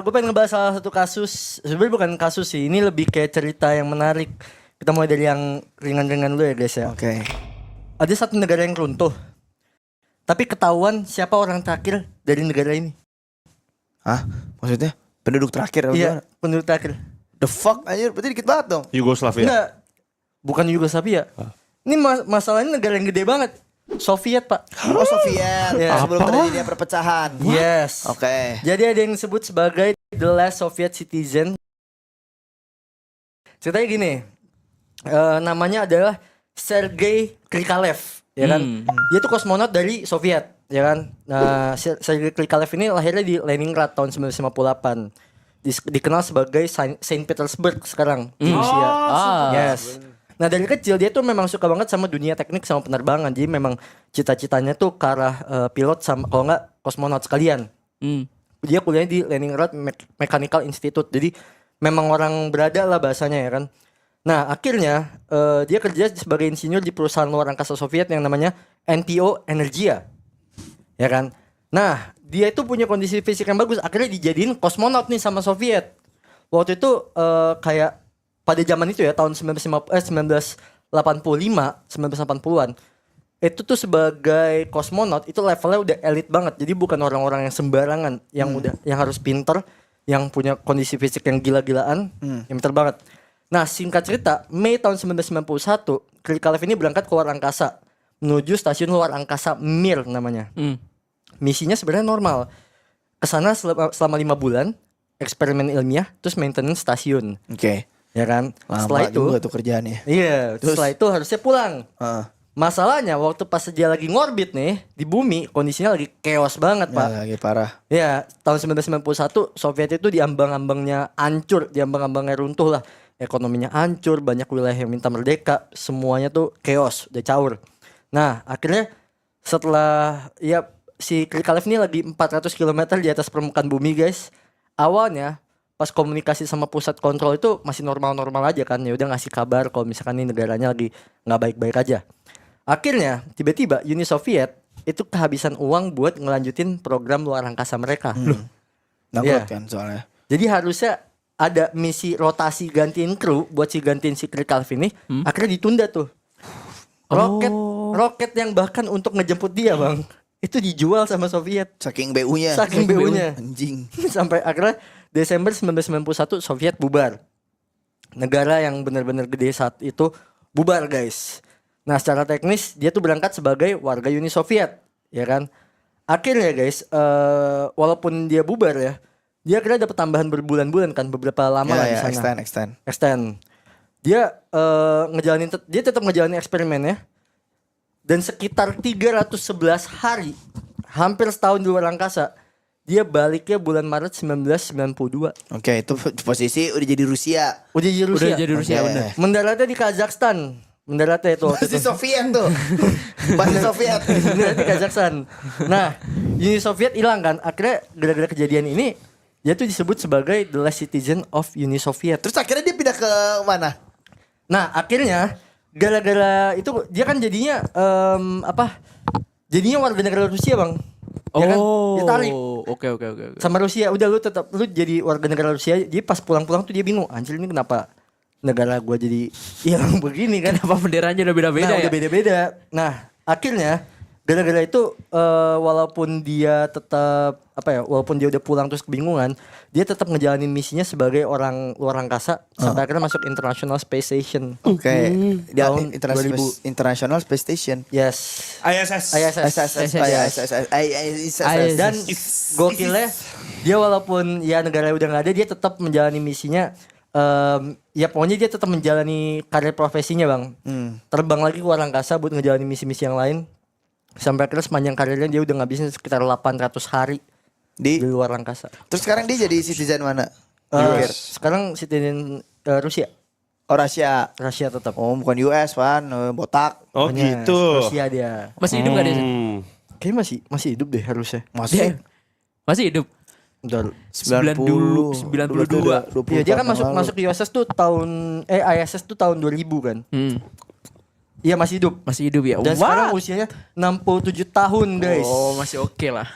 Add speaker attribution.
Speaker 1: Gue pengen ngebahas salah satu kasus. Sebenarnya bukan kasus sih, ini lebih kayak cerita yang menarik. Kita mulai dari yang ringan-ringan dulu ya guys ya.
Speaker 2: Oke.
Speaker 1: Ada satu negara yang runtuh, tapi ketahuan siapa orang terakhir dari negara ini.
Speaker 2: Hah? Maksudnya penduduk terakhir apa
Speaker 1: Iya,
Speaker 2: gimana?
Speaker 1: penduduk terakhir.
Speaker 2: The fuck anjir, berarti dikit banget dong.
Speaker 3: Yugoslavia.
Speaker 1: Enggak, bukan Yugoslavia. Ini masalahnya negara yang gede banget. Soviet, Pak.
Speaker 2: Oh, Soviet.
Speaker 1: Iya.
Speaker 2: Sebelum terjadinya perpecahan.
Speaker 1: Yes.
Speaker 2: Oke.
Speaker 1: Jadi ada yang disebut sebagai the last Soviet citizen. Ceritanya gini, namanya adalah Sergei Krikalev, ya kan? Dia tuh kosmonot dari Soviet, ya kan? Nah, Sergei Krikalev ini lahirnya di Leningrad tahun 1958. Dikenal sebagai Saint Petersburg sekarang di Rusia. Yes. Nah dari kecil dia tuh memang suka banget sama dunia teknik sama penerbangan. Jadi memang cita-citanya tuh ke arah pilot sama kalau nggak kosmonot sekalian. Dia kuliahnya di Leningrad Mechanical Institute. Jadi memang orang berada lah bahasanya ya kan. Nah akhirnya dia kerja sebagai insinyur di perusahaan luar angkasa Soviet yang namanya NPO Energia. Ya kan. Nah dia itu punya kondisi fisik yang bagus. Akhirnya dijadiin kosmonot nih sama Soviet. Waktu itu kayak pada zaman itu ya tahun 1980-an itu tuh sebagai kosmonot itu levelnya udah elit banget. Jadi bukan orang-orang yang sembarangan yang yang harus pinter, yang punya kondisi fisik yang gila-gilaan, yang pinter banget. Nah, singkat cerita, Mei tahun 1991, Krikalev ini berangkat ke luar angkasa menuju stasiun luar angkasa Mir namanya. Misinya sebenarnya normal. Kesana selama 5 bulan, eksperimen ilmiah, terus maintenance stasiun.
Speaker 2: Oke.
Speaker 1: Ya kan?
Speaker 2: Lama
Speaker 1: Setelah itu
Speaker 2: juga tuh kerjaannya.
Speaker 1: iya, setelah itu harusnya pulang.
Speaker 2: Heeh.
Speaker 1: Masalahnya waktu pas dia lagi ngorbit nih di bumi, kondisinya lagi chaos banget, Pak.
Speaker 2: Ya, lagi parah.
Speaker 1: Ya, tahun 1991 Soviet itu diambang-ambangnya hancur, diambang-ambangnya runtuh lah. Ekonominya hancur, banyak wilayah yang minta merdeka, semuanya tuh chaos, udah caur. Nah, akhirnya setelah ya si Krikalev ini lagi 400 km di atas permukaan bumi, guys. Awalnya pas komunikasi sama pusat kontrol itu masih normal-normal aja kan, ya udah ngasih kabar kalau misalkan ini negaranya lagi nggak baik-baik aja. Akhirnya tiba-tiba Uni Soviet itu kehabisan uang buat ngelanjutin program luar angkasa mereka.
Speaker 2: Bangkrut
Speaker 1: Iya.
Speaker 2: kan soalnya.
Speaker 1: Jadi harusnya ada misi rotasi gantiin kru buat gantiin si Krikalev ini, akhirnya ditunda tuh. Roket yang bahkan untuk ngejemput dia, Bang, itu dijual sama Soviet.
Speaker 2: Saking BU-nya.
Speaker 1: Saking BU-nya.
Speaker 2: Anjing.
Speaker 1: Sampai akhirnya Desember 1991 Soviet bubar. Negara yang benar-benar gede saat itu bubar, guys. Nah, secara teknis dia tuh berangkat sebagai warga Uni Soviet, ya kan? Akhirnya, guys, walaupun dia bubar ya, dia akhirnya dapat tambahan berbulan-bulan kan, beberapa lama lah di sana. Extend. Dia dia tetap ngejalanin eksperimennya. Dan sekitar 311 hari, hampir setahun di luar angkasa, dia baliknya bulan Maret 1992.
Speaker 2: Oke, itu posisi udah jadi Rusia.
Speaker 1: Udah jadi Rusia.
Speaker 4: Udah jadi Rusia,
Speaker 2: Oke.
Speaker 4: bener.
Speaker 1: Mendaratnya di Kazakhstan. Mendaratnya itu waktu
Speaker 2: Masih
Speaker 1: itu.
Speaker 2: Soviet tuh. Masih Soviet.
Speaker 1: Mendarat di Kazakhstan. Nah, Uni Soviet hilang kan. Akhirnya gara-gara kejadian ini, dia tuh disebut sebagai the last citizen of Uni Soviet.
Speaker 2: Terus akhirnya dia pindah ke mana?
Speaker 1: Nah, akhirnya gara-gara itu dia kan jadinya jadinya warga negara Rusia, Bang. Ya kan? Dia tarik
Speaker 4: Oke.
Speaker 1: sama Rusia. Udah lu jadi warga negara Rusia. Jadi pas pulang-pulang tuh dia bingung, anjir ini kenapa negara gua jadi hilang begini kan?
Speaker 4: Kenapa benderanya udah beda-beda
Speaker 1: Nah,
Speaker 4: ya?
Speaker 1: udah beda-beda. Nah, akhirnya gara-gara itu walaupun dia tetap walaupun dia udah pulang terus kebingungan, dia tetap ngejalanin misinya sebagai orang luar angkasa sampai akhirnya masuk International Space Station.
Speaker 2: Oke. Dia
Speaker 1: Tahun 2000.
Speaker 2: International Space Station.
Speaker 1: Yes.
Speaker 3: ISS.
Speaker 1: Dan gokilnya dia walaupun ya negara udah nggak ada, dia tetap menjalani misinya. Ya pokoknya dia tetap menjalani karir profesinya, Bang. Terbang lagi ke luar angkasa buat ngejalanin misi-misi yang lain. Sampai akhirnya sepanjang karirnya dia udah ngabisin sekitar 800 hari di luar angkasa.
Speaker 2: Terus sekarang dia jadi citizen mana?
Speaker 1: Sekarang citizen Rusia.
Speaker 2: Oh, Rusia.
Speaker 1: Rusia tetap.
Speaker 2: Oh, bukan US, Pan. Botak.
Speaker 3: Oh
Speaker 1: Pokoknya
Speaker 3: gitu.
Speaker 1: Rusia dia.
Speaker 4: Masih hidup gak dia?
Speaker 1: Kayaknya masih hidup deh harusnya.
Speaker 2: Masih
Speaker 4: Masih hidup.
Speaker 1: Bentar.
Speaker 4: 92.
Speaker 1: Iya, dia kan masuk USS tuh tahun ISS tuh tahun 2000 kan. Iya masih hidup.
Speaker 4: Masih hidup ya.
Speaker 1: Dan sekarang usianya 67 tahun, guys.
Speaker 4: Oh, masih oke lah.